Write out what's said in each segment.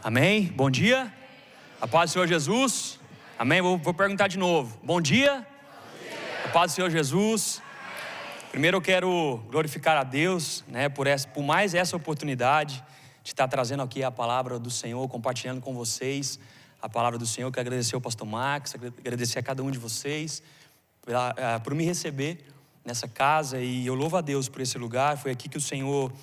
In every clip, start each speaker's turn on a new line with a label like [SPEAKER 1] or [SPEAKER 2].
[SPEAKER 1] Amém? Bom dia. A paz do Senhor Jesus. Amém? Vou perguntar de novo. Bom dia. A paz do Senhor Jesus. Primeiro eu quero glorificar a Deus, por mais essa oportunidade de estar trazendo aqui a palavra do Senhor, compartilhando com vocês a palavra do Senhor. Quero agradecer ao pastor Max, agradecer a cada um de vocês por me receber nessa casa, e eu louvo a Deus por esse lugar. Foi aqui que o Senhor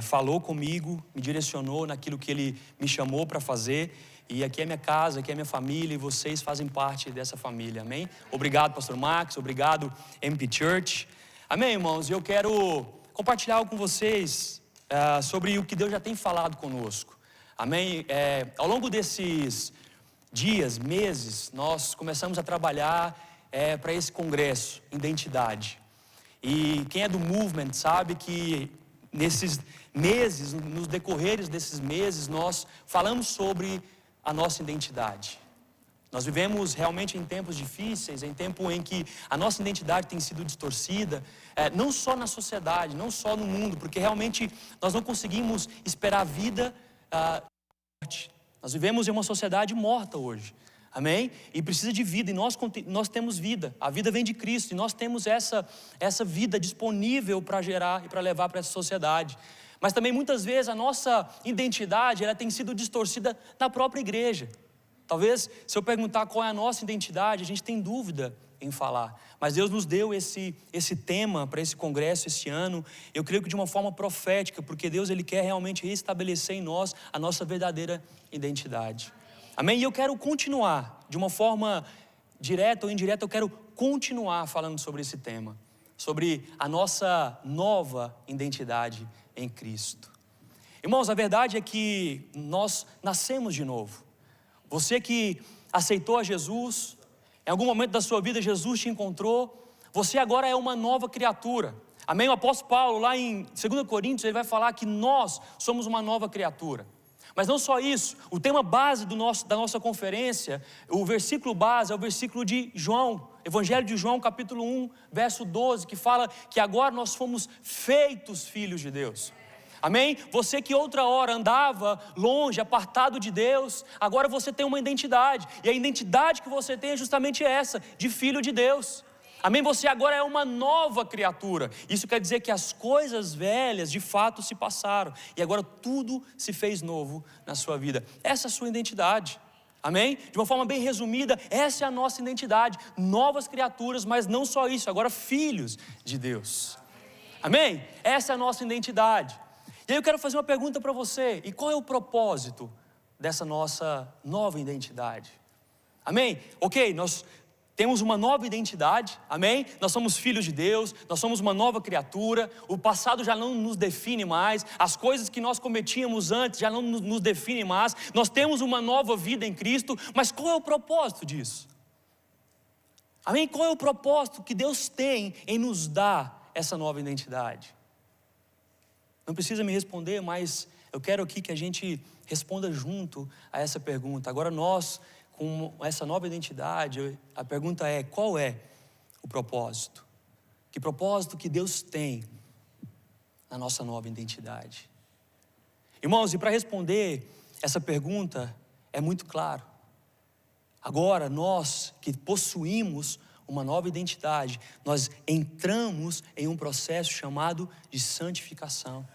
[SPEAKER 1] falou comigo, me direcionou naquilo que Ele me chamou para fazer. E aqui é minha casa, aqui é minha família, e vocês fazem parte dessa família, amém? Obrigado, pastor Max, obrigado, MP Church. Amém, irmãos? Eu quero compartilhar algo com vocês sobre o que Deus já tem falado conosco, amém? Ao longo desses dias, meses, nós começamos a trabalhar para esse congresso, identidade. E quem é do movement sabe que nesses meses, nos decorreres desses meses, nós falamos sobre a nossa identidade. Nós vivemos realmente em tempos difíceis, em tempo em que a nossa identidade tem sido distorcida, não só na sociedade, não só no mundo, porque realmente nós não conseguimos esperar a vida morte. Nós vivemos em uma sociedade morta hoje, amém? E precisa de vida, e nós temos vida. A vida vem de Cristo, e nós temos essa vida disponível para gerar e para levar para essa sociedade. Mas também muitas vezes a nossa identidade ela tem sido distorcida na própria igreja. Talvez, se eu perguntar qual é a nossa identidade, a gente tem dúvida em falar. Mas Deus nos deu esse tema para esse congresso esse ano. Eu creio que de uma forma profética, porque Deus Ele quer realmente restabelecer em nós a nossa verdadeira identidade. Amém? E eu quero continuar, de uma forma direta ou indireta, eu quero continuar falando sobre esse tema. Sobre a nossa nova identidade em Cristo. Irmãos, a verdade é que nós nascemos de novo. Você que aceitou a Jesus, em algum momento da sua vida Jesus te encontrou, você agora é uma nova criatura. Amém? O apóstolo Paulo, lá em 2 Coríntios, ele vai falar que nós somos uma nova criatura. Mas não só isso, o tema base da nossa conferência, o versículo base é o versículo de João, Evangelho de João, capítulo 1, verso 12, que fala que agora nós fomos feitos filhos de Deus. Amém? Você que outra hora andava longe, apartado de Deus, agora você tem uma identidade, e a identidade que você tem é justamente essa, de filho de Deus. Amém? Você agora é uma nova criatura. Isso quer dizer que as coisas velhas de fato se passaram, e agora tudo se fez novo na sua vida. Essa é a sua identidade. Amém? De uma forma bem resumida, essa é a nossa identidade. Novas criaturas, mas não só isso, agora filhos de Deus. Amém? Essa é a nossa identidade. E aí eu quero fazer uma pergunta para você. E qual é o propósito dessa nossa nova identidade? Amém? Ok, nós temos uma nova identidade, amém? Nós somos filhos de Deus, nós somos uma nova criatura, o passado já não nos define mais, as coisas que nós cometíamos antes já não nos definem mais, nós temos uma nova vida em Cristo, mas qual é o propósito disso? Amém? Qual é o propósito que Deus tem em nos dar essa nova identidade? Não precisa me responder, mas eu quero aqui que a gente responda junto a essa pergunta. Agora nós, com essa nova identidade, a pergunta é: qual é o propósito? Que propósito que Deus tem na nossa nova identidade? Irmãos, e para responder essa pergunta é muito claro. Agora nós que possuímos uma nova identidade, nós entramos em um processo chamado de santificação.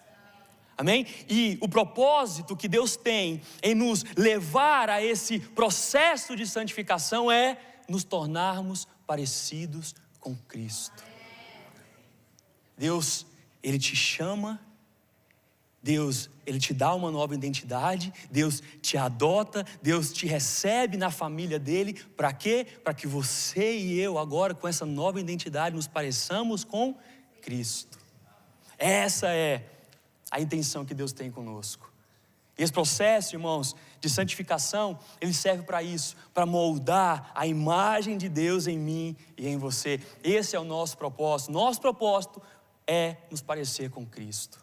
[SPEAKER 1] Amém? E o propósito que Deus tem em nos levar a esse processo de santificação é nos tornarmos parecidos com Cristo. Deus, Ele te chama, Deus, Ele te dá uma nova identidade, Deus te adota, Deus te recebe na família dEle. Para quê? Para que você e eu agora, com essa nova identidade, nos pareçamos com Cristo. Essa é a intenção que Deus tem conosco. E esse processo, irmãos, de santificação, ele serve para isso, para moldar a imagem de Deus em mim e em você. Esse é o nosso propósito. Nosso propósito é nos parecer com Cristo.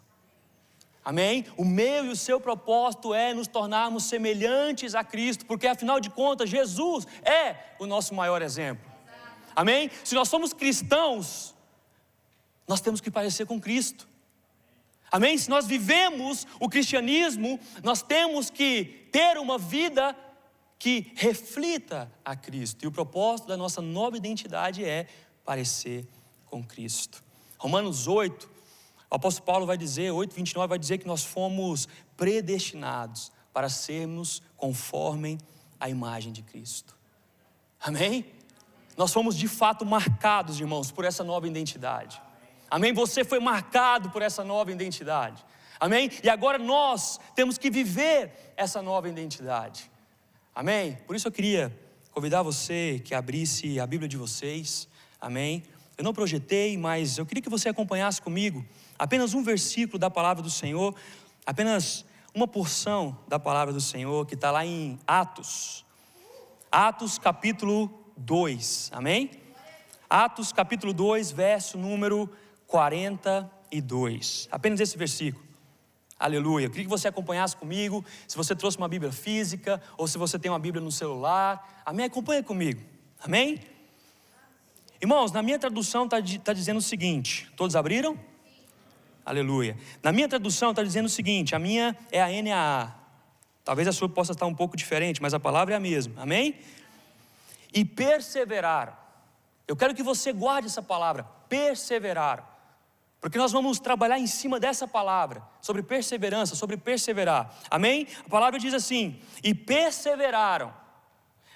[SPEAKER 1] Amém? O meu e o seu propósito é nos tornarmos semelhantes a Cristo, porque afinal de contas, Jesus é o nosso maior exemplo. Amém? Se nós somos cristãos, nós temos que parecer com Cristo. Amém? Se nós vivemos o cristianismo, nós temos que ter uma vida que reflita a Cristo. E o propósito da nossa nova identidade é parecer com Cristo. Romanos 8, o apóstolo Paulo vai dizer, 8:29, vai dizer que nós fomos predestinados para sermos conforme a imagem de Cristo. Amém? Nós fomos de fato marcados, irmãos, por essa nova identidade. Amém? Você foi marcado por essa nova identidade. Amém? E agora nós temos que viver essa nova identidade. Amém? Por isso eu queria convidar você que abrisse a Bíblia de vocês. Amém? Eu não projetei, mas eu queria que você acompanhasse comigo apenas um versículo da palavra do Senhor, apenas uma porção da palavra do Senhor que está lá em Atos. Atos capítulo 2, amém? Atos capítulo 2, verso número 42. Apenas esse versículo. Aleluia. Eu queria que você acompanhasse comigo. Se você trouxe uma Bíblia física ou se você tem uma Bíblia no celular, amém? Acompanha comigo, amém? Irmãos, na minha tradução está dizendo o seguinte. Todos abriram? Aleluia. Na minha tradução está dizendo o seguinte. A minha é a NAA. Talvez a sua possa estar um pouco diferente, mas a palavra é a mesma, amém? E perseveraram. Eu quero que você guarde essa palavra, perseveraram. Porque nós vamos trabalhar em cima dessa palavra, sobre perseverança, sobre perseverar. Amém? A palavra diz assim: e perseveraram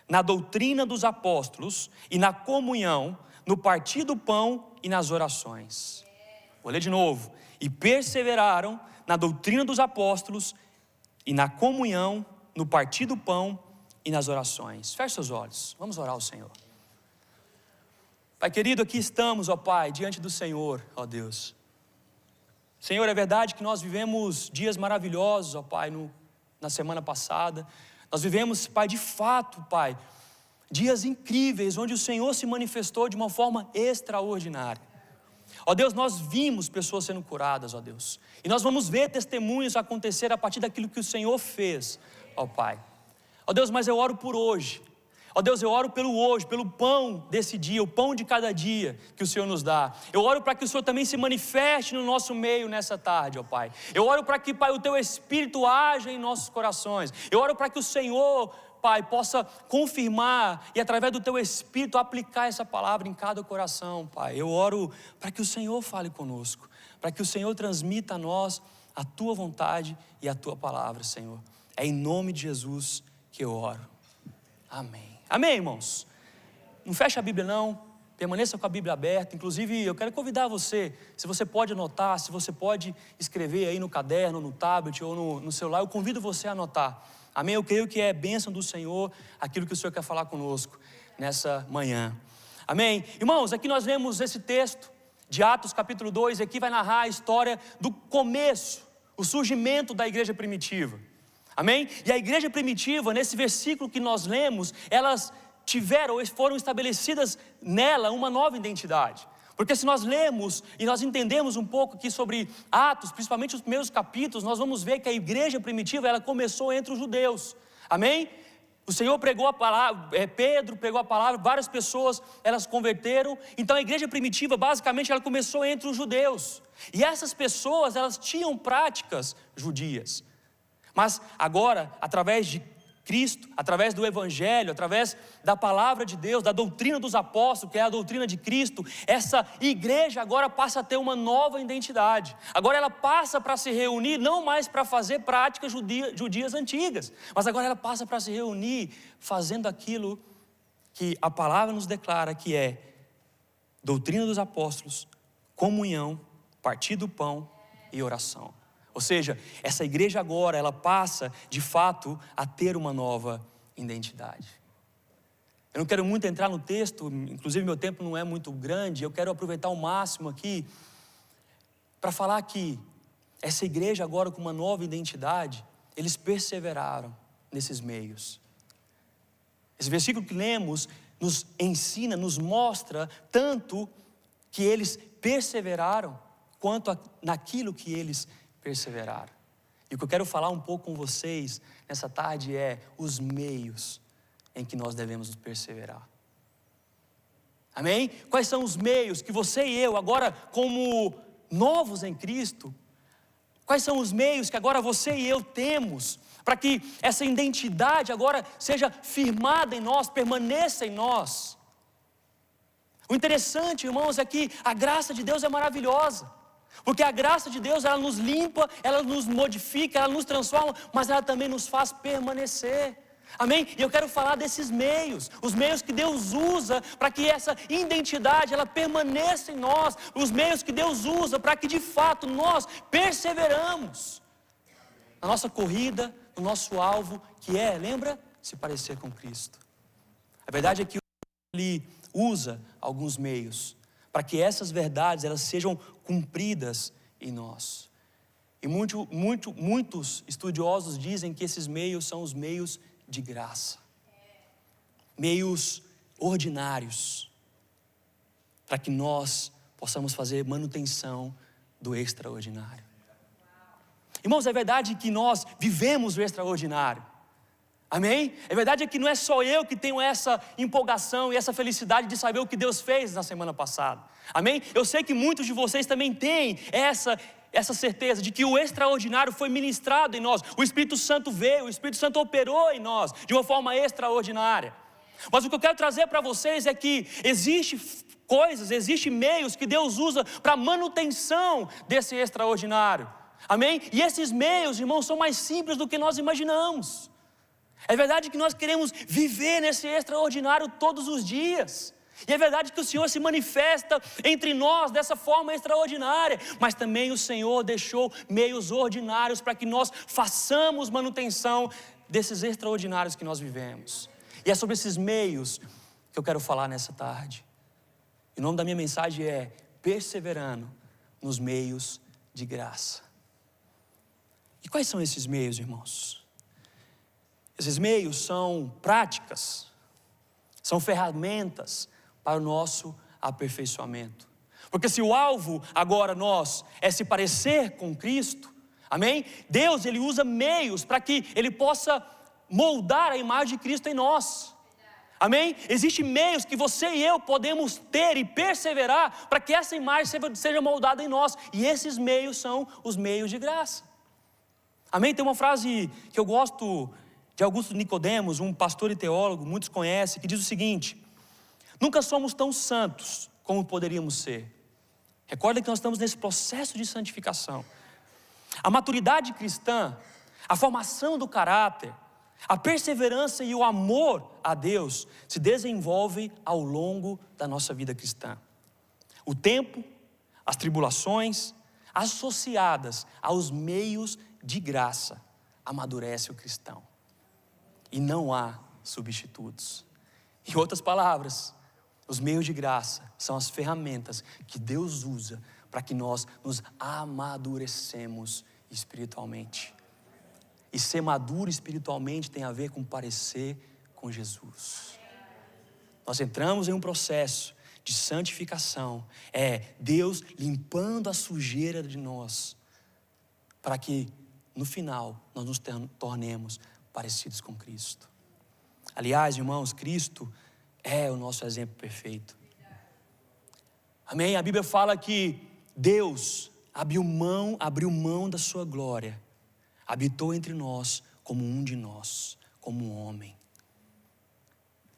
[SPEAKER 1] na doutrina dos apóstolos e na comunhão, no partir do pão e nas orações. Vou ler de novo. E perseveraram na doutrina dos apóstolos e na comunhão, no partir do pão e nas orações. Feche seus olhos, vamos orar ao Senhor. Pai querido, aqui estamos, ó Pai, diante do Senhor, ó Deus. Senhor, é verdade que nós vivemos dias maravilhosos, ó Pai, na semana passada. Nós vivemos, Pai, de fato, Pai, dias incríveis, onde o Senhor se manifestou de uma forma extraordinária. Ó Deus, nós vimos pessoas sendo curadas, ó Deus. E nós vamos ver testemunhos acontecer a partir daquilo que o Senhor fez, ó Pai. Ó Deus, mas eu oro por hoje. Ó Deus, eu oro pelo hoje, pelo pão desse dia, o pão de cada dia que o Senhor nos dá. Eu oro para que o Senhor também se manifeste no nosso meio nessa tarde, ó Pai. Eu oro para que, Pai, o Teu Espírito haja em nossos corações. Eu oro para que o Senhor, Pai, possa confirmar e através do Teu Espírito aplicar essa palavra em cada coração, Pai. Eu oro para que o Senhor fale conosco, para que o Senhor transmita a nós a Tua vontade e a Tua palavra, Senhor. É em nome de Jesus que eu oro. Amém. Amém, irmãos? Não fecha a Bíblia não, permaneça com a Bíblia aberta. Inclusive eu quero convidar você, se você pode anotar, se você pode escrever aí no caderno, no tablet ou no celular, eu convido você a anotar. Amém? Eu creio que é bênção do Senhor aquilo que o Senhor quer falar conosco nessa manhã. Amém? Irmãos, aqui nós vemos esse texto de Atos capítulo 2, aqui vai narrar a história do começo, o surgimento da igreja primitiva. Amém? E a igreja primitiva, nesse versículo que nós lemos, elas tiveram ou foram estabelecidas nela uma nova identidade. Porque se nós lemos e nós entendemos um pouco aqui sobre Atos, principalmente os primeiros capítulos, nós vamos ver que a igreja primitiva, ela começou entre os judeus. Amém? O Senhor pregou a palavra, Pedro pregou a palavra, várias pessoas, elas converteram. Então a igreja primitiva, basicamente, ela começou entre os judeus. E essas pessoas, elas tinham práticas judias. Mas agora, através de Cristo, através do Evangelho, através da palavra de Deus, da doutrina dos apóstolos, que é a doutrina de Cristo, essa igreja agora passa a ter uma nova identidade. Agora ela passa para se reunir, não mais para fazer práticas judias antigas, mas agora ela passa para se reunir fazendo aquilo que a palavra nos declara que é doutrina dos apóstolos, comunhão, partir do pão e oração. Ou seja, essa igreja agora, ela passa, de fato, a ter uma nova identidade. Eu não quero muito entrar no texto, inclusive meu tempo não é muito grande, eu quero aproveitar ao máximo aqui, para falar que essa igreja agora com uma nova identidade, eles perseveraram nesses meios. Esse versículo que lemos nos ensina, nos mostra tanto que eles perseveraram, quanto naquilo que eles perseveraram. E o que eu quero falar um pouco com vocês nessa tarde é os meios em que nós devemos perseverar. Amém? Quais são os meios que você e eu, agora como novos em Cristo, Quais são os meios que agora você e eu temos para que essa identidade agora seja firmada em nós, permaneça em nós? O interessante, irmãos, é que a graça de Deus é maravilhosa. Porque a graça de Deus, ela nos limpa, ela nos modifica, ela nos transforma, mas ela também nos faz permanecer. Amém? E eu quero falar desses meios, os meios que Deus usa para que essa identidade, ela permaneça em nós, os meios que Deus usa para que de fato nós perseveramos na nossa corrida, no nosso alvo, que é, lembra? Se parecer com Cristo. A verdade é que Ele usa alguns meios para que essas verdades, elas sejam cumpridas em nós. E muitos estudiosos dizem que esses meios são os meios de graça, meios ordinários, para que nós possamos fazer manutenção do extraordinário. Irmãos, é verdade que nós vivemos o extraordinário, amém? É verdade que não é só eu que tenho essa empolgação e essa felicidade de saber o que Deus fez na semana passada, amém? Eu sei que muitos de vocês também têm essa certeza de que o extraordinário foi ministrado em nós, o Espírito Santo veio, o Espírito Santo operou em nós de uma forma extraordinária. Mas o que eu quero trazer para vocês é que existem meios que Deus usa para manutenção desse extraordinário, amém? E esses meios, irmãos, são mais simples do que nós imaginamos. É verdade que nós queremos viver nesse extraordinário todos os dias. E é verdade que o Senhor se manifesta entre nós dessa forma extraordinária, mas também o Senhor deixou meios ordinários para que nós façamos manutenção desses extraordinários que nós vivemos. E é sobre esses meios que eu quero falar nessa tarde. E o nome da minha mensagem é perseverando nos meios de graça. E quais são esses meios, irmãos? Esses meios são práticas, são ferramentas para o nosso aperfeiçoamento. Porque se o alvo agora é se parecer com Cristo, amém? Deus, Ele usa meios para que Ele possa moldar a imagem de Cristo em nós. Amém? Existem meios que você e eu podemos ter e perseverar para que essa imagem seja moldada em nós. E esses meios são os meios de graça. Amém? Tem uma frase que eu gosto de Augusto Nicodemos, um pastor e teólogo, muitos conhecem, que diz o seguinte: nunca somos tão santos como poderíamos ser. Recorda que nós estamos nesse processo de santificação. A maturidade cristã, a formação do caráter, a perseverança e o amor a Deus se desenvolvem ao longo da nossa vida cristã. O tempo, as tribulações, associadas aos meios de graça, amadurece o cristão. E não há substitutos. Em outras palavras, os meios de graça são as ferramentas que Deus usa para que nós nos amadurecemos espiritualmente. E ser maduro espiritualmente tem a ver com parecer com Jesus. Nós entramos em um processo de santificação. É Deus limpando a sujeira de nós, para que no final nós nos tornemos parecidos com Cristo. Aliás, irmãos, Cristo é o nosso exemplo perfeito. Amém? A Bíblia fala que Deus abriu mão da sua glória, habitou entre nós como um de nós, como um homem.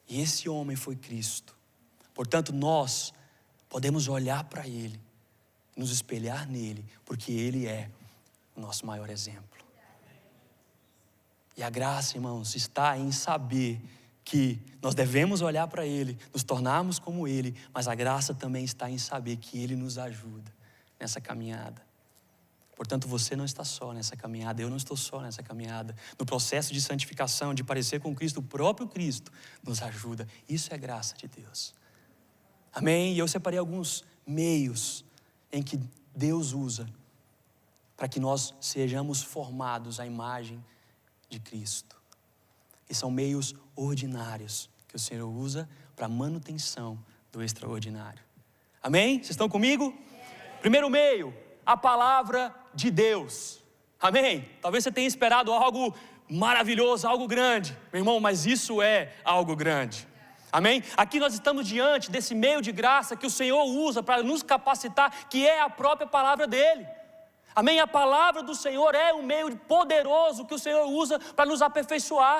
[SPEAKER 1] E esse homem foi Cristo. Portanto, nós podemos olhar para Ele, nos espelhar nele, porque Ele é o nosso maior exemplo. E a graça, irmãos, está em saber que nós devemos olhar para Ele, nos tornarmos como Ele, mas a graça também está em saber que Ele nos ajuda nessa caminhada. Portanto, você não está só nessa caminhada, eu não estou só nessa caminhada. No processo de santificação, de parecer com Cristo, o próprio Cristo nos ajuda. Isso é graça de Deus. Amém? E eu separei alguns meios em que Deus usa para que nós sejamos formados à imagem de Cristo. E são meios ordinários que o Senhor usa para a manutenção do extraordinário. Amém? Vocês estão comigo? Primeiro meio, a palavra de Deus. Amém? Talvez você tenha esperado algo maravilhoso, algo grande. Meu irmão, mas isso é algo grande. Amém? Aqui nós estamos diante desse meio de graça que o Senhor usa para nos capacitar, que é a própria palavra dEle. Amém? A palavra do Senhor é um meio poderoso que o Senhor usa para nos aperfeiçoar.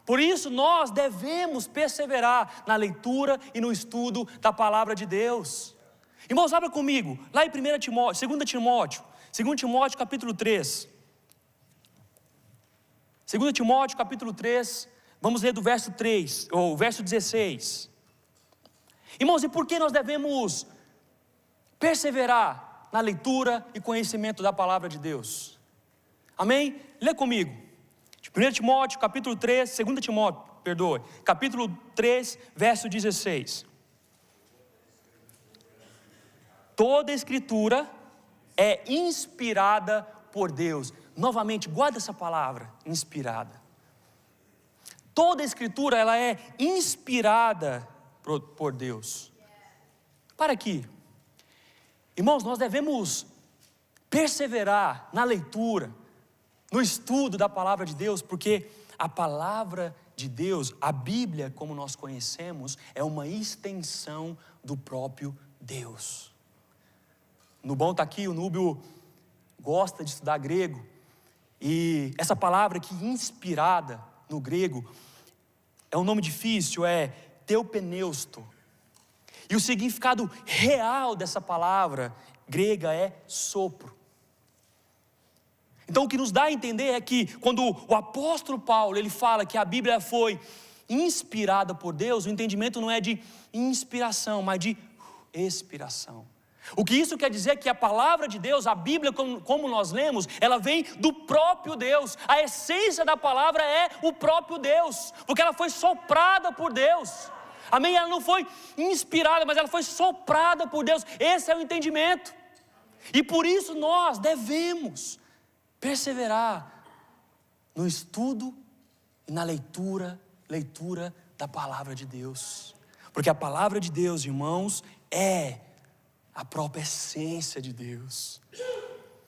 [SPEAKER 1] Por isso nós devemos perseverar na leitura e no estudo da palavra de Deus. Irmãos, abra comigo, lá em 2 Timóteo capítulo 3. 2 Timóteo capítulo 3, vamos ler do verso 3, ou verso 16. Irmãos, e por que nós devemos perseverar na leitura e conhecimento da palavra de Deus? Amém? Lê comigo. 1 Timóteo, capítulo 3, 2 Timóteo, perdoe, capítulo 3, verso 16. Toda escritura é inspirada por Deus. Novamente, guarda essa palavra, inspirada. Toda escritura, ela é inspirada por Deus. Para aqui. Irmãos, nós devemos perseverar na leitura, no estudo da palavra de Deus, porque a palavra de Deus, a Bíblia, como nós conhecemos, é uma extensão do próprio Deus. No bom está aqui, o Núbio gosta de estudar grego, e essa palavra aqui, inspirada, no grego, é um nome difícil, é teopneusto. E o significado real dessa palavra grega é sopro. Então o que nos dá a entender é que quando o apóstolo Paulo, ele fala que a Bíblia foi inspirada por Deus, o entendimento não é de inspiração, mas de expiração. O que isso quer dizer é que a palavra de Deus, a Bíblia como nós lemos, ela vem do próprio Deus. A essência da palavra é o próprio Deus, porque ela foi soprada por Deus. Amém? Ela não foi inspirada, mas ela foi soprada por Deus. Esse é o entendimento. E por isso nós devemos perseverar no estudo e na leitura da palavra de Deus. Porque a palavra de Deus, irmãos, é a própria essência de Deus.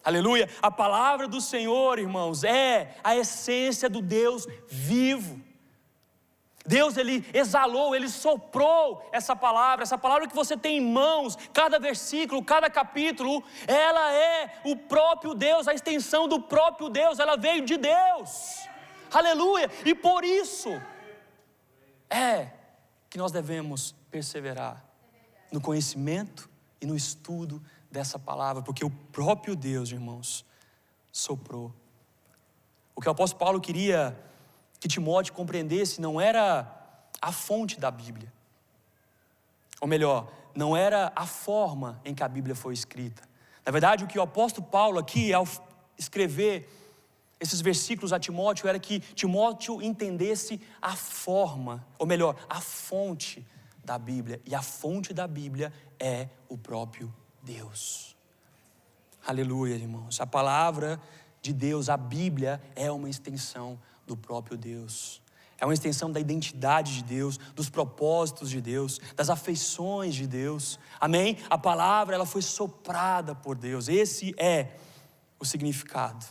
[SPEAKER 1] Aleluia! A palavra do Senhor, irmãos, é a essência do Deus vivo. Deus, Ele exalou, Ele soprou essa palavra que você tem em mãos, cada versículo, cada capítulo, ela é o próprio Deus, a extensão do próprio Deus, ela veio de Deus, aleluia, e por isso, é que nós devemos perseverar no conhecimento e no estudo dessa palavra, porque o próprio Deus, irmãos, soprou. O que o apóstolo Paulo queria que Timóteo compreendesse não era a fonte da Bíblia, ou melhor, não era a forma em que a Bíblia foi escrita. Na verdade, o que o apóstolo Paulo aqui, ao escrever esses versículos a Timóteo, era que Timóteo entendesse a forma, ou melhor, a fonte da Bíblia, e a fonte da Bíblia é o próprio Deus. Aleluia, irmãos. A palavra de Deus, a Bíblia, é uma extensão do próprio Deus. É uma extensão da identidade de Deus, dos propósitos de Deus, das afeições de Deus. Amém? A palavra, ela foi soprada por Deus. Esse é o significado.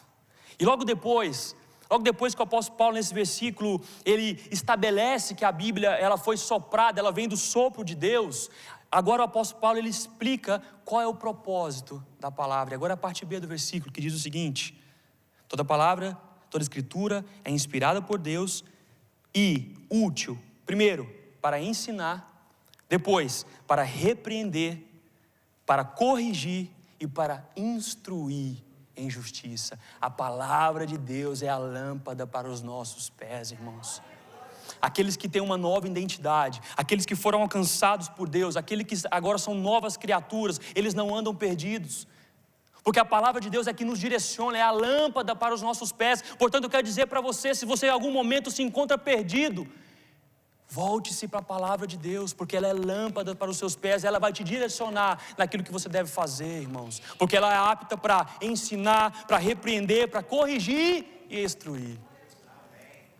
[SPEAKER 1] E logo depois que o apóstolo Paulo, nesse versículo, ele estabelece que a Bíblia, ela foi soprada, ela vem do sopro de Deus. Agora o apóstolo Paulo, ele explica qual é o propósito da palavra. Agora a parte B do versículo, que diz o seguinte: toda palavra, toda escritura é inspirada por Deus e útil, primeiro, para ensinar, depois, para repreender, para corrigir e para instruir em justiça. A palavra de Deus é a lâmpada para os nossos pés, irmãos. Aqueles que têm uma nova identidade, aqueles que foram alcançados por Deus, aqueles que agora são novas criaturas, eles não andam perdidos. Porque a palavra de Deus é que nos direciona, é a lâmpada para os nossos pés. Portanto, eu quero dizer para você, se você em algum momento se encontra perdido, volte-se para a palavra de Deus, porque ela é lâmpada para os seus pés, ela vai te direcionar naquilo que você deve fazer, irmãos. Porque ela é apta para ensinar, para repreender, para corrigir e instruir.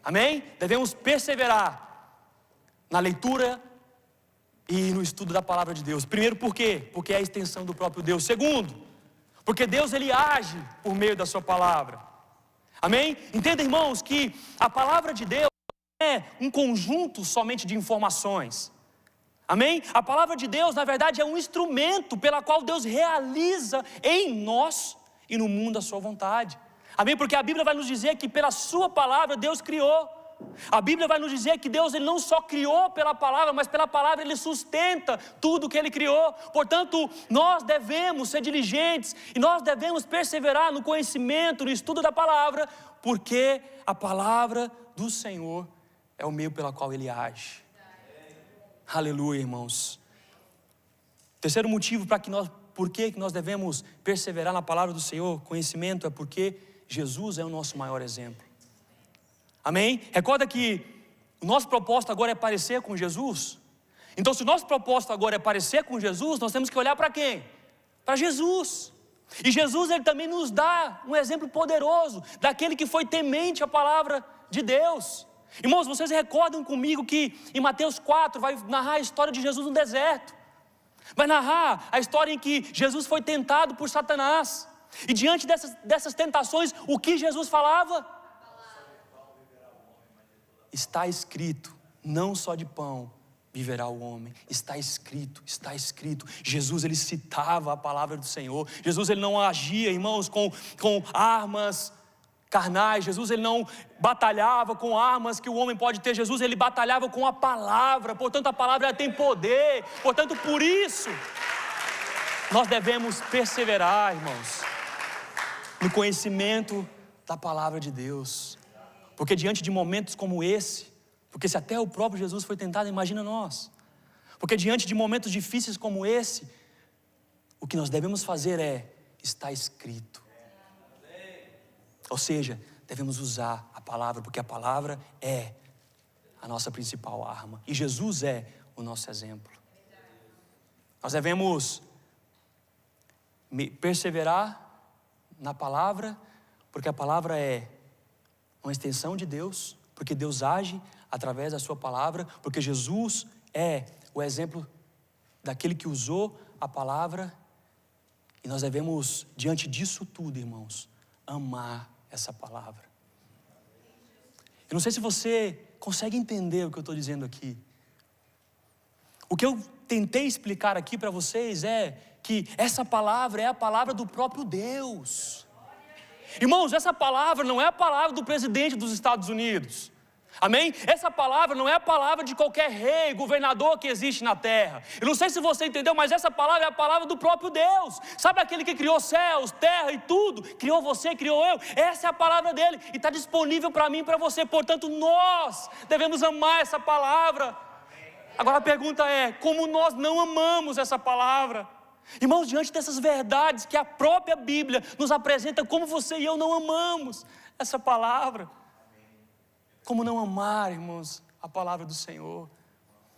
[SPEAKER 1] Amém? Devemos perseverar na leitura e no estudo da palavra de Deus. Primeiro, por quê? Porque é a extensão do próprio Deus. Segundo, porque Deus, Ele age por meio da sua palavra. Amém? Entenda, irmãos, que a palavra de Deus não é um conjunto somente de informações. Amém? A palavra de Deus, na verdade, é um instrumento pela qual Deus realiza em nós e no mundo a sua vontade. Amém? Porque a Bíblia vai nos dizer que pela sua palavra Deus criou. A Bíblia vai nos dizer que Deus ele não só criou pela palavra, mas pela palavra Ele sustenta tudo que Ele criou. Portanto, nós devemos ser diligentes e nós devemos perseverar no conhecimento, no estudo da palavra, porque a palavra do Senhor é o meio pela qual Ele age. Aleluia, irmãos. Terceiro motivo por que nós devemos perseverar na palavra do Senhor, conhecimento, é porque Jesus é o nosso maior exemplo. Amém? Recorda que o nosso propósito agora é parecer com Jesus. Então, se o nosso propósito agora é parecer com Jesus, nós temos que olhar para quem? Para Jesus. E Jesus, Ele também nos dá um exemplo poderoso daquele que foi temente à palavra de Deus. Irmãos, vocês recordam comigo que em Mateus 4 vai narrar a história de Jesus no deserto. Vai narrar a história em que Jesus foi tentado por Satanás. E diante dessas tentações, o que Jesus falava? Está escrito, não só de pão viverá o homem. Está escrito, está escrito. Jesus, ele citava a palavra do Senhor. Jesus, ele não agia, irmãos, com armas carnais. Jesus, ele não batalhava com armas que o homem pode ter. Jesus, ele batalhava com a palavra. Portanto, a palavra ela tem poder. Portanto, por isso, nós devemos perseverar, irmãos, no conhecimento da palavra de Deus. Porque diante de momentos como esse, porque se até o próprio Jesus foi tentado, imagina nós. Porque diante de momentos difíceis como esse, o que nós devemos fazer é, está escrito. Ou seja, devemos usar a palavra, porque a palavra é a nossa principal arma. E Jesus é o nosso exemplo. Nós devemos perseverar na palavra, porque a palavra é uma extensão de Deus, porque Deus age através da sua palavra, porque Jesus é o exemplo daquele que usou a palavra, e nós devemos, diante disso tudo, irmãos, amar essa palavra. Eu não sei se você consegue entender o que eu estou dizendo aqui. O que eu tentei explicar aqui para vocês é que essa palavra é a palavra do próprio Deus. Irmãos, essa palavra não é a palavra do presidente dos Estados Unidos. Amém? Essa palavra não é a palavra de qualquer rei, governador que existe na terra. Eu não sei se você entendeu, mas essa palavra é a palavra do próprio Deus. Sabe aquele que criou céus, terra e tudo? Criou você, criou eu. Essa é a palavra dele e está disponível para mim e para você. Portanto, nós devemos amar essa palavra. Agora a pergunta é, como nós não amamos essa palavra? Irmãos, diante dessas verdades que a própria Bíblia nos apresenta, como você e eu não amamos essa palavra? Como não amar, irmãos, a palavra do Senhor?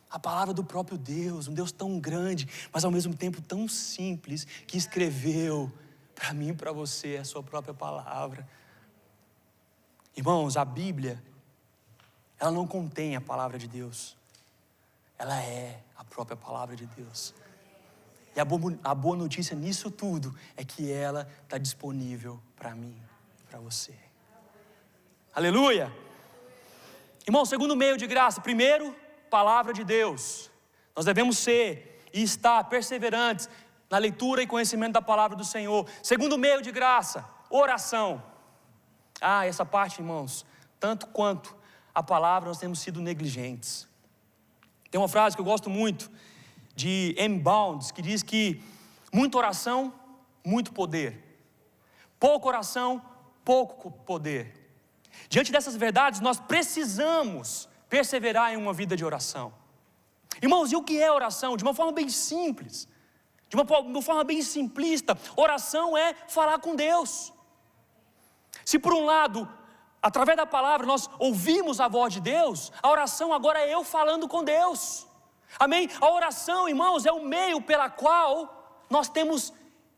[SPEAKER 1] A palavra do próprio Deus, um Deus tão grande, mas ao mesmo tempo tão simples, que escreveu para mim e para você a sua própria palavra. Irmãos, a Bíblia, ela não contém a palavra de Deus. Ela é a própria palavra de Deus. E a boa notícia nisso tudo é que ela está disponível para mim, para você. Aleluia! Irmão, segundo meio de graça, primeiro, palavra de Deus. Nós devemos ser e estar perseverantes na leitura e conhecimento da palavra do Senhor. Segundo meio de graça, oração. Essa parte, irmãos, tanto quanto a palavra, nós temos sido negligentes. Tem uma frase que eu gosto muito, de M. Bounds, que diz que muita oração, muito poder. Pouca oração, pouco poder. Diante dessas verdades, nós precisamos perseverar em uma vida de oração. Irmãos, e o que é oração? De uma forma bem simples, de uma forma bem simplista, oração é falar com Deus. Se por um lado, através da palavra, nós ouvimos a voz de Deus, a oração agora é eu falando com Deus. Amém? A oração, irmãos, é o meio pela qual nós temos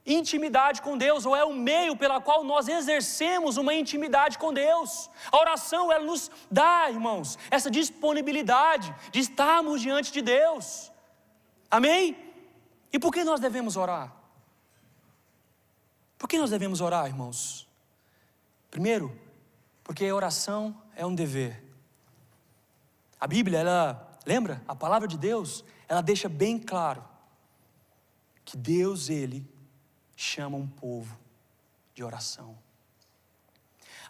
[SPEAKER 1] intimidade com Deus, ou é o meio pela qual nós exercemos uma intimidade com Deus. A oração, ela nos dá, irmãos, essa disponibilidade de estarmos diante de Deus. Amém? E por que nós devemos orar? Por que nós devemos orar, irmãos? Primeiro, porque a oração é um dever. A Bíblia, lembra? A palavra de Deus, ela deixa bem claro que Deus, Ele chama um povo de oração.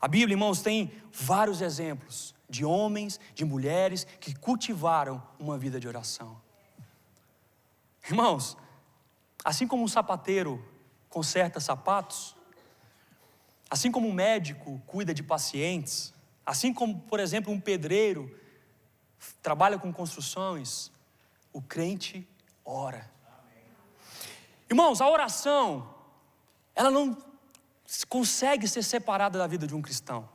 [SPEAKER 1] A Bíblia, irmãos, tem vários exemplos de homens, de mulheres que cultivaram uma vida de oração. Irmãos, assim como um sapateiro conserta sapatos, assim como um médico cuida de pacientes, assim como, por exemplo, um pedreiro trabalha com construções, o crente ora. Irmãos, a oração, ela não consegue ser separada da vida de um cristão.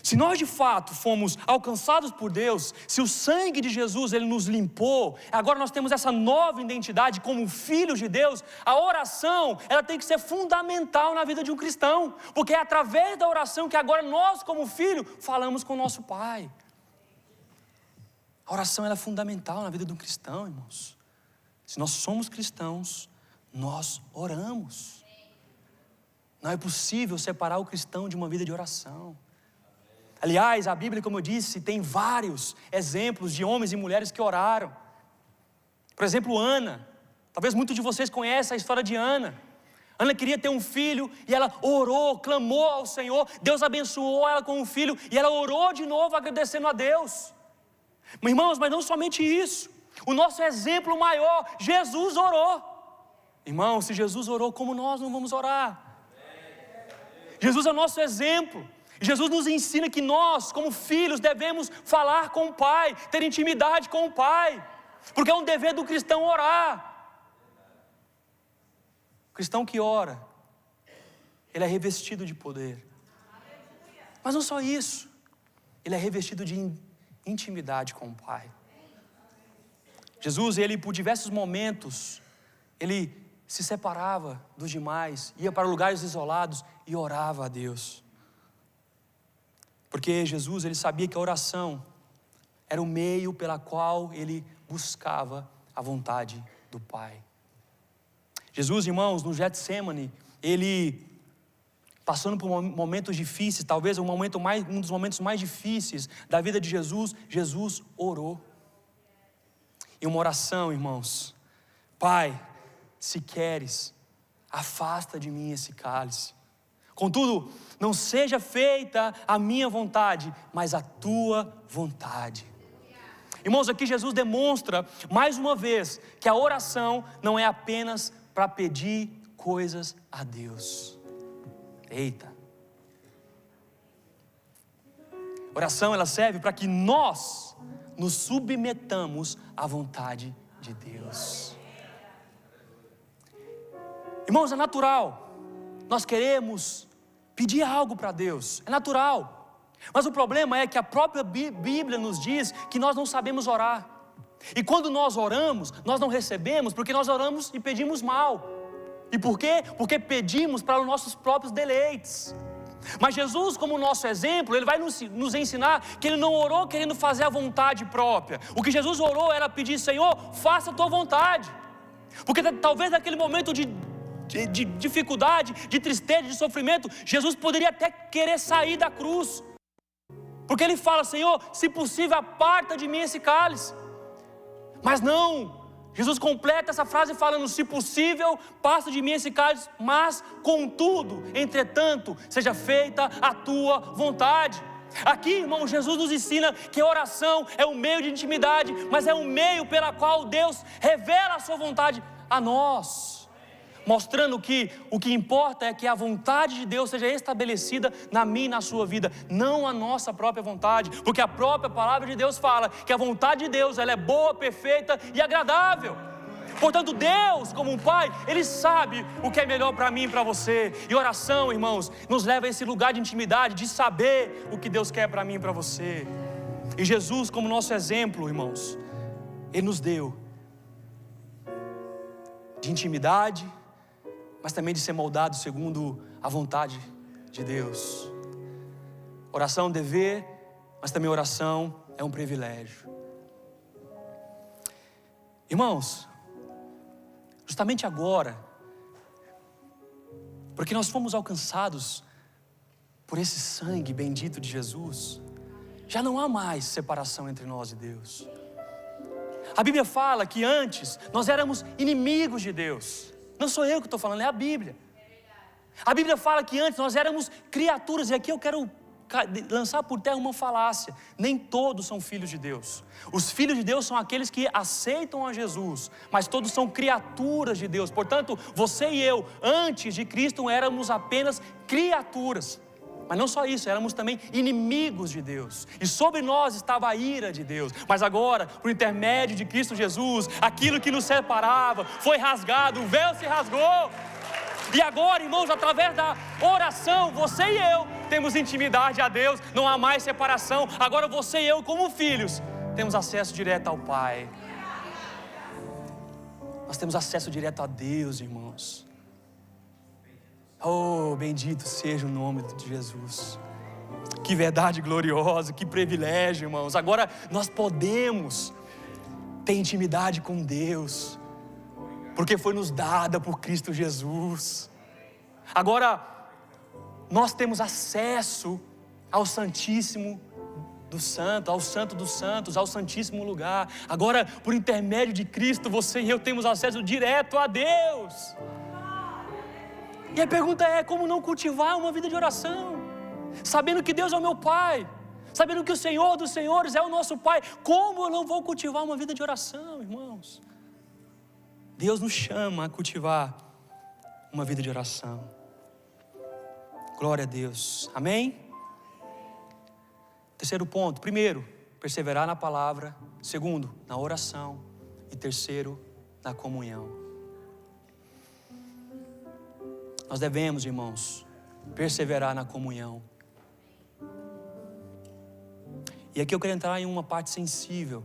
[SPEAKER 1] Se nós de fato fomos alcançados por Deus, se o sangue de Jesus ele nos limpou, agora nós temos essa nova identidade como filhos de Deus, a oração ela tem que ser fundamental na vida de um cristão, porque é através da oração que agora nós como filho falamos com o nosso Pai. A oração ela é fundamental na vida de um cristão, irmãos. Se nós somos cristãos, nós oramos. Não é possível separar o cristão de uma vida de oração. Aliás, a Bíblia, como eu disse, tem vários exemplos de homens e mulheres que oraram. Por exemplo, Ana. Talvez muitos de vocês conheçam a história de Ana. Ana queria ter um filho e ela orou, clamou ao Senhor. Deus abençoou ela com um filho e ela orou de novo agradecendo a Deus. Irmãos, mas não somente isso. O nosso exemplo maior, Jesus orou. Irmãos, se Jesus orou, como nós não vamos orar? Jesus é o nosso exemplo. Jesus nos ensina que nós, como filhos, devemos falar com o Pai, ter intimidade com o Pai, porque é um dever do cristão orar. O cristão que ora, ele é revestido de poder. Mas não só isso, ele é revestido de intimidade com o Pai. Jesus, ele por diversos momentos, ele se separava dos demais, ia para lugares isolados e orava a Deus. Porque Jesus, ele sabia que a oração era o meio pela qual ele buscava a vontade do Pai. Jesus, irmãos, no Getsemane, ele passando por momentos difíceis, talvez um dos momentos mais difíceis da vida de Jesus, Jesus orou. E uma oração, irmãos: Pai, se queres, afasta de mim esse cálice. Contudo, não seja feita a minha vontade, mas a tua vontade. Irmãos, aqui Jesus demonstra mais uma vez que a oração não é apenas para pedir coisas a Deus. Eita! Oração ela serve para que nós nos submetamos à vontade de Deus. Irmãos, é natural. Nós queremos pedir algo para Deus, é natural. Mas o problema é que a própria Bíblia nos diz que nós não sabemos orar. E quando nós oramos, nós não recebemos porque nós oramos e pedimos mal. E por quê? Porque pedimos para os nossos próprios deleites. Mas Jesus, como nosso exemplo, ele vai nos ensinar que ele não orou querendo fazer a vontade própria. O que Jesus orou era pedir: Senhor, faça a tua vontade. Porque talvez naquele momento de dificuldade, de tristeza, de sofrimento, Jesus poderia até querer sair da cruz, porque ele fala: Senhor, se possível aparta de mim esse cálice. Mas não, Jesus completa essa frase falando: se possível, passa de mim esse cálice, mas contudo, entretanto, seja feita a tua vontade. Aqui, irmão, Jesus nos ensina que a oração é um meio de intimidade, mas é um meio pela qual Deus revela a sua vontade a nós, mostrando que o que importa é que a vontade de Deus seja estabelecida na minha e na sua vida, não a nossa própria vontade, porque a própria palavra de Deus fala que a vontade de Deus ela é boa, perfeita e agradável. Portanto, Deus, como um Pai, Ele sabe o que é melhor para mim e para você. E oração, irmãos, nos leva a esse lugar de intimidade, de saber o que Deus quer para mim e para você. E Jesus, como nosso exemplo, irmãos, Ele nos deu de intimidade, mas também de ser moldado segundo a vontade de Deus. Oração é um dever, mas também oração é um privilégio. Irmãos, justamente agora, porque nós fomos alcançados por esse sangue bendito de Jesus, já não há mais separação entre nós e Deus. A Bíblia fala que antes nós éramos inimigos de Deus. Não sou eu que estou falando, é a Bíblia. A Bíblia fala que antes nós éramos criaturas, e aqui eu quero lançar por terra uma falácia. Nem todos são filhos de Deus. Os filhos de Deus são aqueles que aceitam a Jesus, mas todos são criaturas de Deus. Portanto, você e eu, antes de Cristo, éramos apenas criaturas. Mas não só isso, éramos também inimigos de Deus, e sobre nós estava a ira de Deus. Mas agora, por intermédio de Cristo Jesus, aquilo que nos separava foi rasgado, o véu se rasgou. E agora, irmãos, através da oração, você e eu temos intimidade a Deus, não há mais separação. Agora você e eu, como filhos, temos acesso direto ao Pai. Nós temos acesso direto a Deus, irmãos. Oh, bendito seja o nome de Jesus. Que verdade gloriosa, que privilégio, irmãos. Agora nós podemos ter intimidade com Deus, porque foi nos dada por Cristo Jesus. Agora nós temos acesso ao Santíssimo do Santo, ao Santo dos Santos, ao Santíssimo lugar. Agora, por intermédio de Cristo, você e eu temos acesso direto a Deus. E a pergunta é: como não cultivar uma vida de oração? Sabendo que Deus é o meu Pai, sabendo que o Senhor dos Senhores é o nosso Pai, como eu não vou cultivar uma vida de oração, irmãos? Deus nos chama a cultivar uma vida de oração. Glória a Deus, amém? Terceiro ponto: primeiro, perseverar na palavra. Segundo, na oração. E terceiro, na comunhão. Nós devemos, irmãos, perseverar na comunhão. E aqui eu quero entrar em uma parte sensível.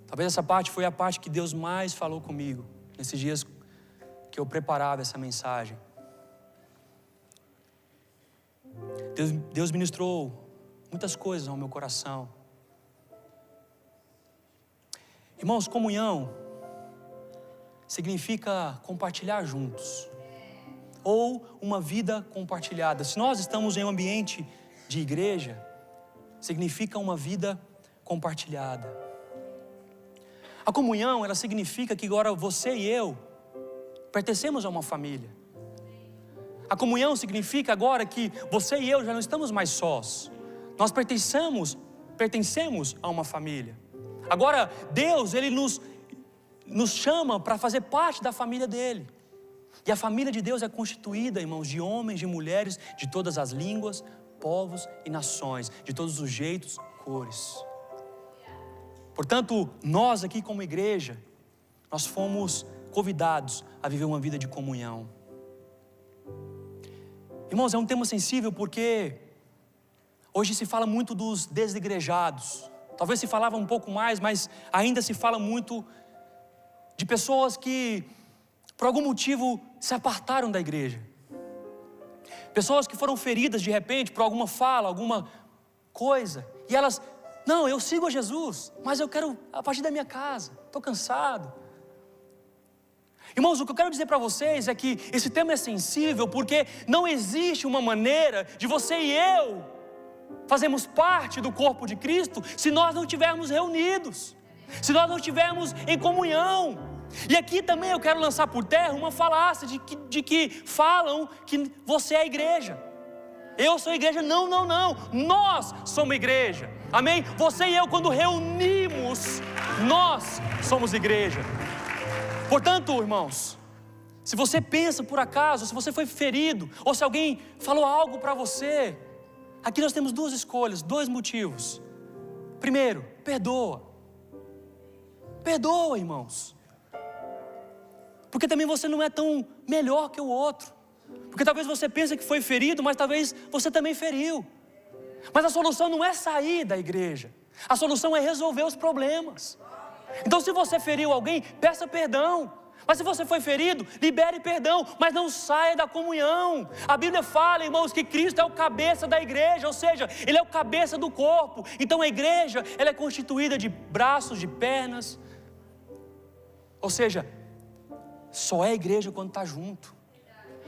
[SPEAKER 1] Talvez essa parte foi a parte que Deus mais falou comigo nesses dias que eu preparava essa mensagem. Deus ministrou muitas coisas ao meu coração. Irmãos, comunhão significa compartilhar juntos, ou uma vida compartilhada. Se nós estamos em um ambiente de igreja, significa uma vida compartilhada. A comunhão, ela significa que agora você e eu pertencemos a uma família. A comunhão significa agora que você e eu já não estamos mais sós. Nós pertencemos a uma família. Agora, Deus, Ele nos chama para fazer parte da família dEle. E a família de Deus é constituída, irmãos, de homens, de mulheres, de todas as línguas, povos e nações, de todos os jeitos, cores. Portanto, nós aqui como igreja, nós fomos convidados a viver uma vida de comunhão. Irmãos, é um tema sensível porque hoje se fala muito dos desigrejados. Talvez se falava um pouco mais, mas ainda se fala muito de pessoas que, por algum motivo, se apartaram da igreja. Pessoas que foram feridas de repente por alguma fala, alguma coisa. E elas, não, eu sigo a Jesus, mas eu quero a partir da minha casa, estou cansado. Irmãos, o que eu quero dizer para vocês é que esse tema é sensível porque não existe uma maneira de você e eu fazermos parte do corpo de Cristo se nós não estivermos reunidos, se nós não estivermos em comunhão. E aqui também eu quero lançar por terra uma falácia de que falam que você é a igreja. Eu sou a igreja. Não, nós somos a igreja, amém? Você e eu, quando reunimos, nós somos igreja. Portanto, irmãos, se você pensa por acaso, se você foi ferido, ou se alguém falou algo para você, aqui nós temos duas escolhas, dois motivos. Primeiro, perdoa. Perdoa, irmãos. Porque também você não é tão melhor que o outro. Porque talvez você pense que foi ferido, mas talvez você também feriu. Mas a solução não é sair da igreja. A solução é resolver os problemas. Então, se você feriu alguém, peça perdão. Mas se você foi ferido, libere perdão, mas não saia da comunhão. A Bíblia fala, irmãos, que Cristo é o cabeça da igreja, ou seja, Ele é o cabeça do corpo. Então a igreja, ela é constituída de braços, de pernas. Ou seja, só é igreja quando está junto.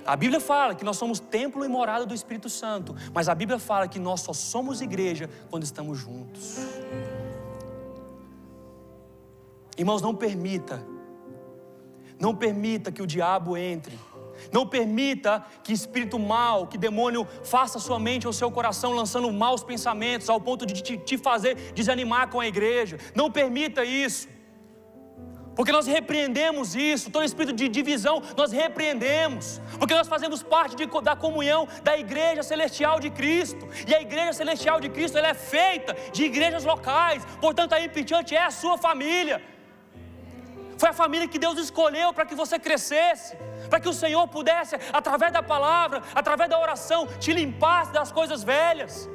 [SPEAKER 1] A Bíblia fala que nós somos templo e morada do Espírito Santo, mas a Bíblia fala que nós só somos igreja quando estamos juntos. Irmãos, não permita que o diabo entre Não permita que espírito mau, que demônio faça sua mente ou seu coração lançando maus pensamentos ao ponto de te fazer desanimar com a igreja. Não permita isso. Porque nós repreendemos isso, todo espírito de divisão nós repreendemos, porque nós fazemos parte da comunhão da igreja celestial de Cristo, e a igreja celestial de Cristo ela é feita de igrejas locais, portanto a Impeachment Church é a sua família, foi a família que Deus escolheu para que você crescesse, para que o Senhor pudesse, através da palavra, através da oração, te limpasse das coisas velhas.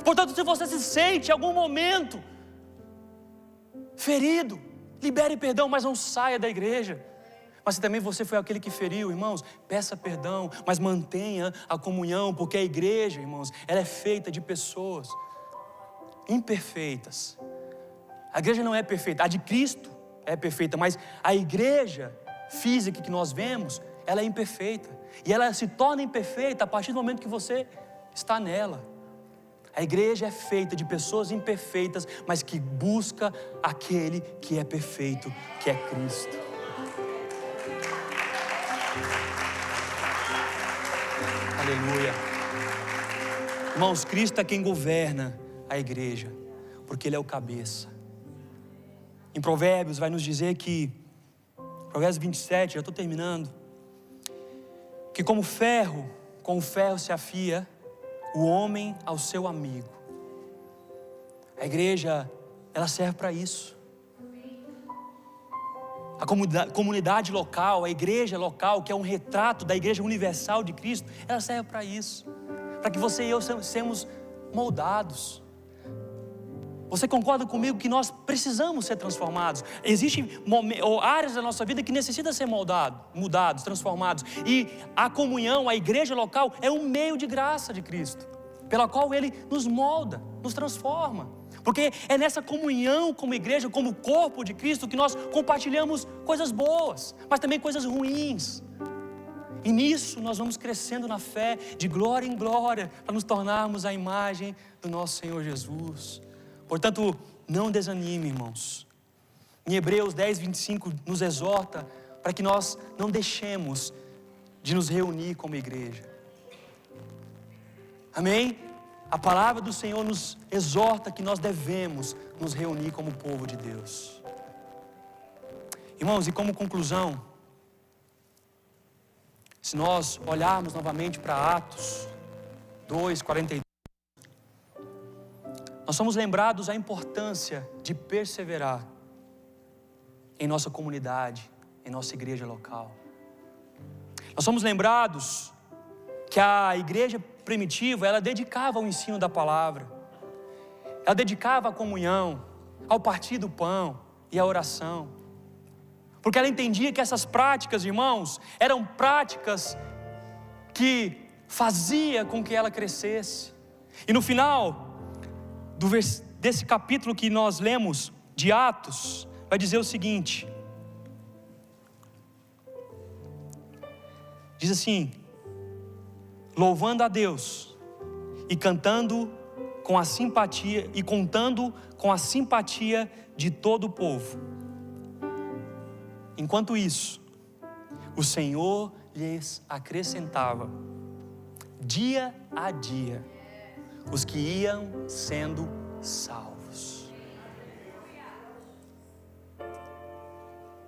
[SPEAKER 1] Portanto, se você se sente em algum momento ferido, libere perdão, mas não saia da igreja. Mas se também você foi aquele que feriu, irmãos, peça perdão, mas mantenha a comunhão, porque a igreja, irmãos, ela é feita de pessoas imperfeitas. A igreja não é perfeita, a de Cristo é perfeita, mas a igreja física que nós vemos, ela é imperfeita. E ela se torna imperfeita a partir do momento que você está nela. A igreja é feita de pessoas imperfeitas, mas que busca aquele que é perfeito, que é Cristo. Aleluia. Irmãos, Cristo é quem governa a igreja, porque Ele é o cabeça. Em Provérbios vai nos dizer que, Provérbios 27, já estou terminando, que com o ferro se afia o homem ao seu amigo. A igreja, ela serve para isso. A comunidade local, a igreja local, que é um retrato da igreja universal de Cristo, ela serve para isso. Para que você e eu sejamos moldados. Você concorda comigo que nós precisamos ser transformados? Existem áreas da nossa vida que necessitam ser mudados, transformados. E a comunhão, a igreja local, é um meio de graça de Cristo, pela qual Ele nos molda, nos transforma. Porque é nessa comunhão como igreja, como corpo de Cristo, que nós compartilhamos coisas boas, mas também coisas ruins. E nisso nós vamos crescendo na fé, de glória em glória, para nos tornarmos a imagem do nosso Senhor Jesus. Portanto, não desanime, irmãos. Em Hebreus 10, 25 nos exorta para que nós não deixemos de nos reunir como igreja. Amém? A palavra do Senhor nos exorta que nós devemos nos reunir como povo de Deus. Irmãos, e como conclusão, se nós olharmos novamente para Atos 2, 42, nós somos lembrados a importância de perseverar em nossa comunidade, em nossa igreja local. Nós somos lembrados que a igreja primitiva, ela dedicava ao ensino da palavra, ela dedicava à comunhão, ao partir do pão e à oração, porque ela entendia que essas práticas, irmãos, eram práticas que fazia com que ela crescesse. E no final desse capítulo que nós lemos de Atos, vai dizer o seguinte, diz assim: louvando a Deus e cantando com a simpatia e contando com a simpatia de todo o povo. Enquanto isso, o Senhor lhes acrescentava dia a dia os que iam sendo salvos.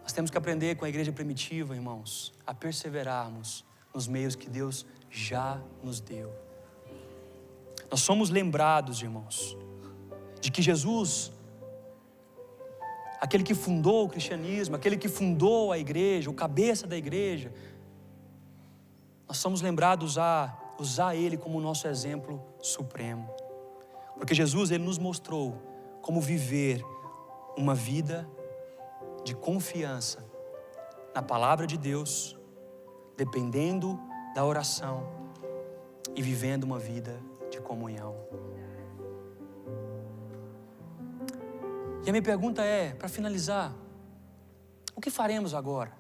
[SPEAKER 1] Nós temos que aprender com a igreja primitiva, irmãos, a perseverarmos nos meios que Deus já nos deu. Nós somos lembrados, irmãos, de que Jesus, aquele que fundou o cristianismo, aquele que fundou a igreja, o cabeça da igreja, nós somos lembrados a usar Ele como o nosso exemplo supremo. Porque Jesus, Ele nos mostrou como viver uma vida de confiança na palavra de Deus, dependendo da oração e vivendo uma vida de comunhão. E a minha pergunta é, para finalizar, o que faremos agora?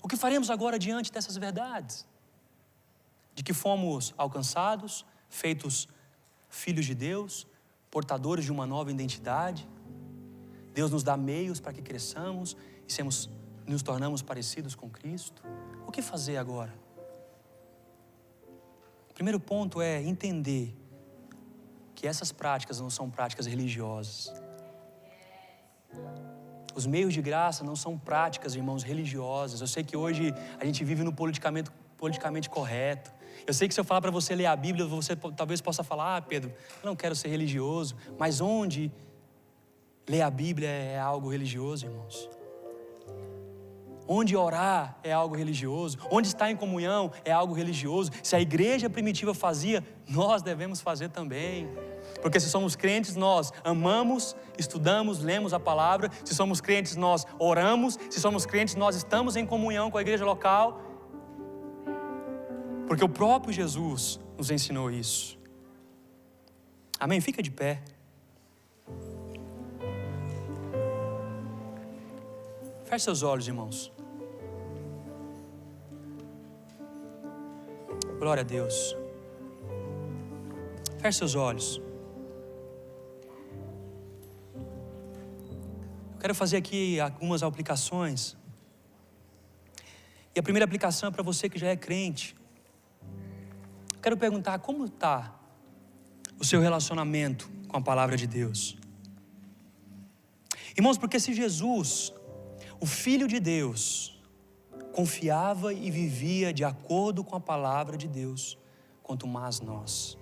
[SPEAKER 1] O que faremos agora diante dessas verdades? De que fomos alcançados, feitos filhos de Deus, portadores de uma nova identidade. Deus nos dá meios para que cresçamos e e nos tornamos parecidos com Cristo? O que fazer agora? O primeiro ponto é entender que essas práticas não são práticas religiosas. Os meios de graça não são práticas, irmãos, religiosas. Eu sei que hoje a gente vive no politicamente correto. Eu sei que se eu falar para você ler a Bíblia, você talvez possa falar: Pedro, eu não quero ser religioso. Mas onde ler a Bíblia é algo religioso, irmãos? Onde orar é algo religioso. Onde estar em comunhão é algo religioso. Se a igreja primitiva fazia, nós devemos fazer também. Porque se somos crentes, nós amamos, estudamos, lemos a palavra. Se somos crentes, nós oramos. Se somos crentes, nós estamos em comunhão com a igreja local. Porque o próprio Jesus nos ensinou isso. Amém? Fica de pé. Feche seus olhos, irmãos. Glória a Deus. Feche seus olhos. Eu quero fazer aqui algumas aplicações. E a primeira aplicação é para você que já é crente. Eu quero perguntar: como está o seu relacionamento com a palavra de Deus? Irmãos, porque se Jesus, o Filho de Deus, confiava e vivia de acordo com a palavra de Deus, quanto mais nós.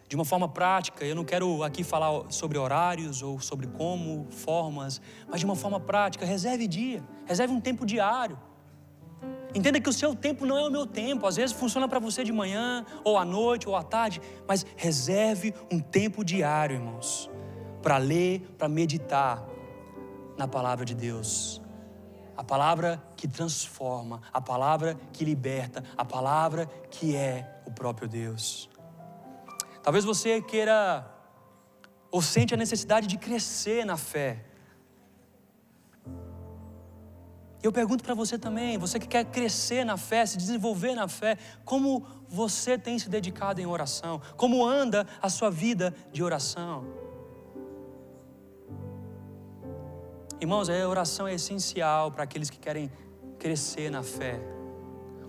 [SPEAKER 1] De uma forma prática, eu não quero aqui falar sobre horários ou sobre como, formas, mas de uma forma prática, reserve dia, reserve um tempo diário. Entenda que o seu tempo não é o meu tempo. Às vezes funciona para você de manhã, ou à noite, ou à tarde, mas reserve um tempo diário, irmãos, para ler, para meditar na palavra de Deus. A palavra que transforma, a palavra que liberta, a palavra que é o próprio Deus. Talvez você queira ou sente a necessidade de crescer na fé. Eu pergunto para você também, você que quer crescer na fé, se desenvolver na fé, como você tem se dedicado em oração? Como anda a sua vida de oração? Irmãos, a oração é essencial para aqueles que querem crescer na fé.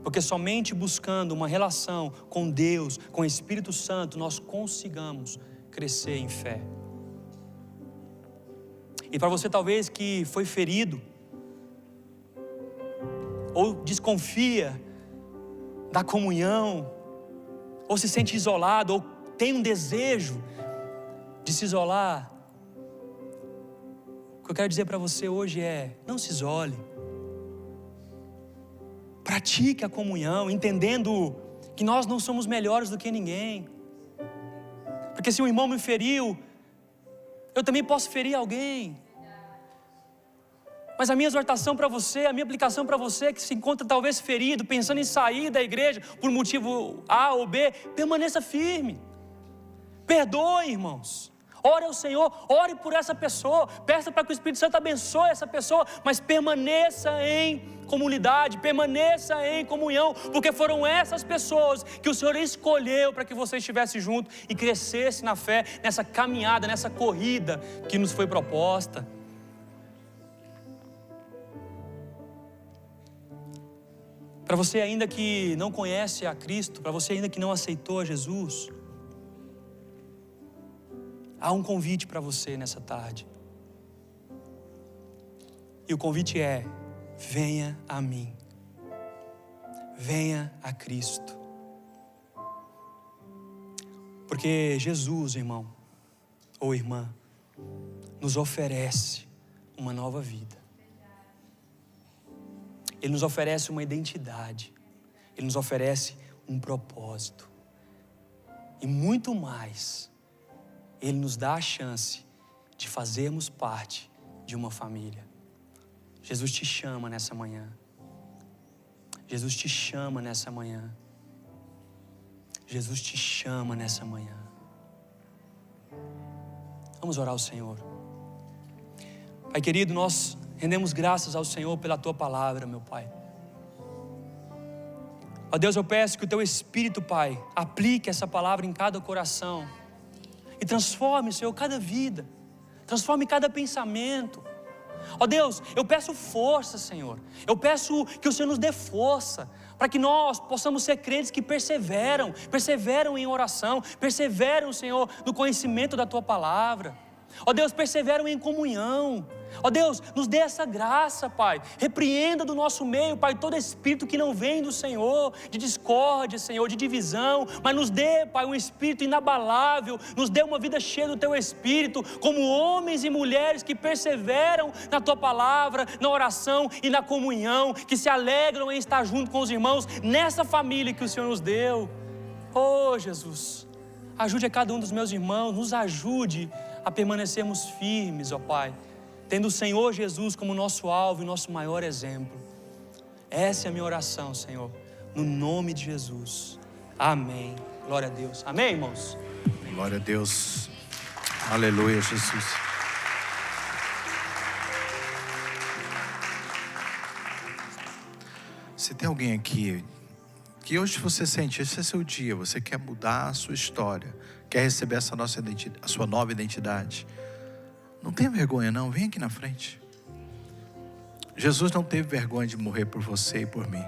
[SPEAKER 1] Porque somente buscando uma relação com Deus, com o Espírito Santo, nós consigamos crescer em fé. E para você talvez que foi ferido, ou desconfia da comunhão, ou se sente isolado, ou tem um desejo de se isolar, o que eu quero dizer para você hoje é: não se isole. Pratique a comunhão, entendendo que nós não somos melhores do que ninguém. Porque se um irmão me feriu, eu também posso ferir alguém. Mas a minha exortação para você, a minha aplicação para você que se encontra talvez ferido, pensando em sair da igreja por motivo A ou B, permaneça firme. Perdoe, irmãos. Ore ao Senhor, ore por essa pessoa, peça para que o Espírito Santo abençoe essa pessoa, mas permaneça em comunidade, permaneça em comunhão, porque foram essas pessoas que o Senhor escolheu para que você estivesse junto e crescesse na fé, nessa caminhada, nessa corrida que nos foi proposta. Para você ainda que não conhece a Cristo, para você ainda que não aceitou a Jesus, há um convite para você nessa tarde. E o convite é: venha a mim. Venha a Cristo. Porque Jesus, irmão ou irmã, nos oferece uma nova vida. Ele nos oferece uma identidade. Ele nos oferece um propósito. E muito mais, Ele nos dá a chance de fazermos parte de uma família. Jesus te chama nessa manhã. Jesus te chama nessa manhã. Jesus te chama nessa manhã. Vamos orar ao Senhor. Pai querido, nós rendemos graças ao Senhor pela Tua palavra, meu Pai. Ó Deus, eu peço que o Teu Espírito, Pai, aplique essa palavra em cada coração. E transforme, Senhor, cada vida. Transforme cada pensamento. Ó Deus, eu peço força, Senhor. Eu peço que o Senhor nos dê força, para que nós possamos ser crentes que perseveram em oração, perseveram, Senhor, no conhecimento da Tua palavra. Ó Deus, perseveram em comunhão. Ó Deus, nos dê essa graça, Pai. Repreenda do nosso meio, Pai, todo espírito que não vem do Senhor, de discórdia, Senhor, de divisão, mas nos dê, Pai, um espírito inabalável, nos dê uma vida cheia do Teu Espírito, como homens e mulheres que perseveram na Tua palavra, na oração e na comunhão, que se alegram em estar junto com os irmãos, nessa família que o Senhor nos deu. Oh Jesus, ajude a cada um dos meus irmãos, nos ajude a permanecermos firmes, ó Pai, tendo o Senhor Jesus como nosso alvo e nosso maior exemplo. Essa é a minha oração, Senhor, no nome de Jesus. Amém. Glória a Deus. Amém, irmãos?
[SPEAKER 2] Glória a Deus. Aleluia, Jesus. Se tem alguém aqui que hoje você sente, esse é seu dia, você quer mudar a sua história, quer receber essa nossa identidade, a sua nova identidade, não tenha vergonha não, vem aqui na frente. Jesus não teve vergonha de morrer por você e por mim.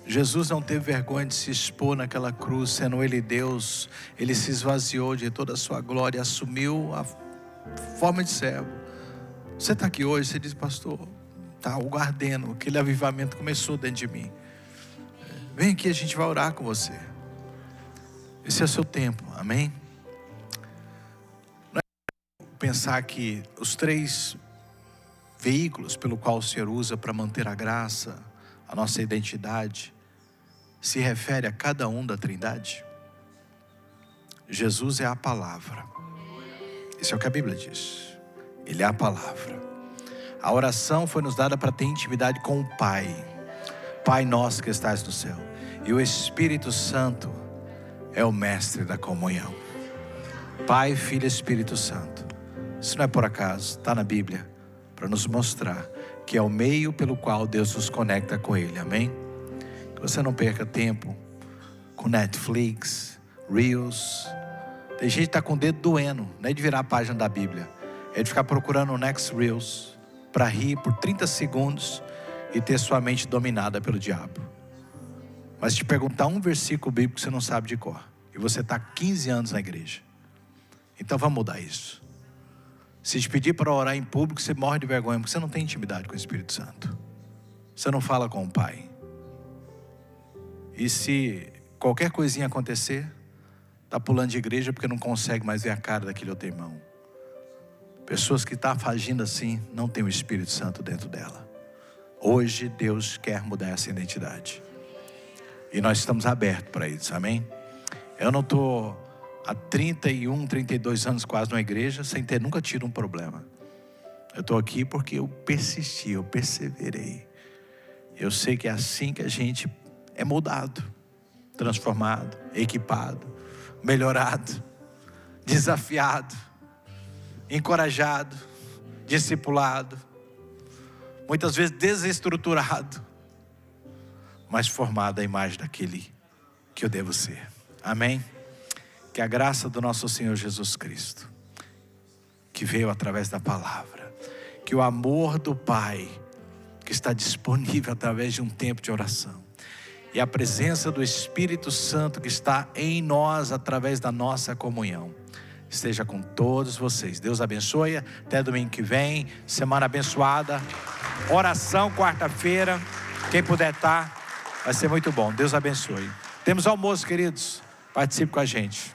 [SPEAKER 2] Jesus não teve vergonha de se expor naquela cruz, sendo Ele Deus. Ele se esvaziou de toda a sua glória, assumiu a forma de servo. Você está aqui hoje, você diz, pastor, está algo ardendo, aquele avivamento começou dentro de mim. Vem aqui, a gente vai orar com você. Esse é o seu tempo, amém? Não é pensar que os 3 veículos pelo qual o Senhor usa para manter a graça, a nossa identidade, se refere a cada um da Trindade. Jesus é a palavra. Isso é o que a Bíblia diz. Ele é a palavra. A oração foi nos dada para ter intimidade com o Pai. Pai nosso que estás no céu. E o Espírito Santo é o mestre da comunhão. Pai, Filho e Espírito Santo. Isso não é por acaso, está na Bíblia, para nos mostrar que é o meio pelo qual Deus nos conecta com Ele, amém? Que você não perca tempo com Netflix, Reels. Tem gente que está com o dedo doendo, não é de virar a página da Bíblia, é de ficar procurando o Next Reels, para rir por 30 segundos e ter sua mente dominada pelo diabo. Mas te perguntar um versículo bíblico que você não sabe de cor, e você está 15 anos na igreja. Então vamos mudar isso. Se te pedir para orar em público, você morre de vergonha, porque você não tem intimidade com o Espírito Santo. Você não fala com o Pai. E se qualquer coisinha acontecer, está pulando de igreja porque não consegue mais ver a cara daquele outro irmão. Pessoas que estão agindo assim, não tem o Espírito Santo dentro dela. Hoje Deus quer mudar essa identidade. E nós estamos abertos para isso, amém? Eu não estou há 31, 32 anos quase na igreja, sem ter nunca tido um problema. Eu estou aqui porque eu persisti, eu perseverei. Eu sei que é assim que a gente é mudado, transformado, equipado, melhorado, desafiado, encorajado, discipulado, muitas vezes desestruturado, mas formado à imagem daquele que eu devo ser. Amém? Que a graça do nosso Senhor Jesus Cristo, que veio através da palavra, que o amor do Pai, que está disponível através de um tempo de oração, e a presença do Espírito Santo que está em nós através da nossa comunhão, esteja com todos vocês. Deus abençoe. Até domingo que vem. Semana abençoada. Oração quarta-feira. Quem puder estar, vai ser muito bom. Deus abençoe. Temos almoço, queridos. Participe com a gente.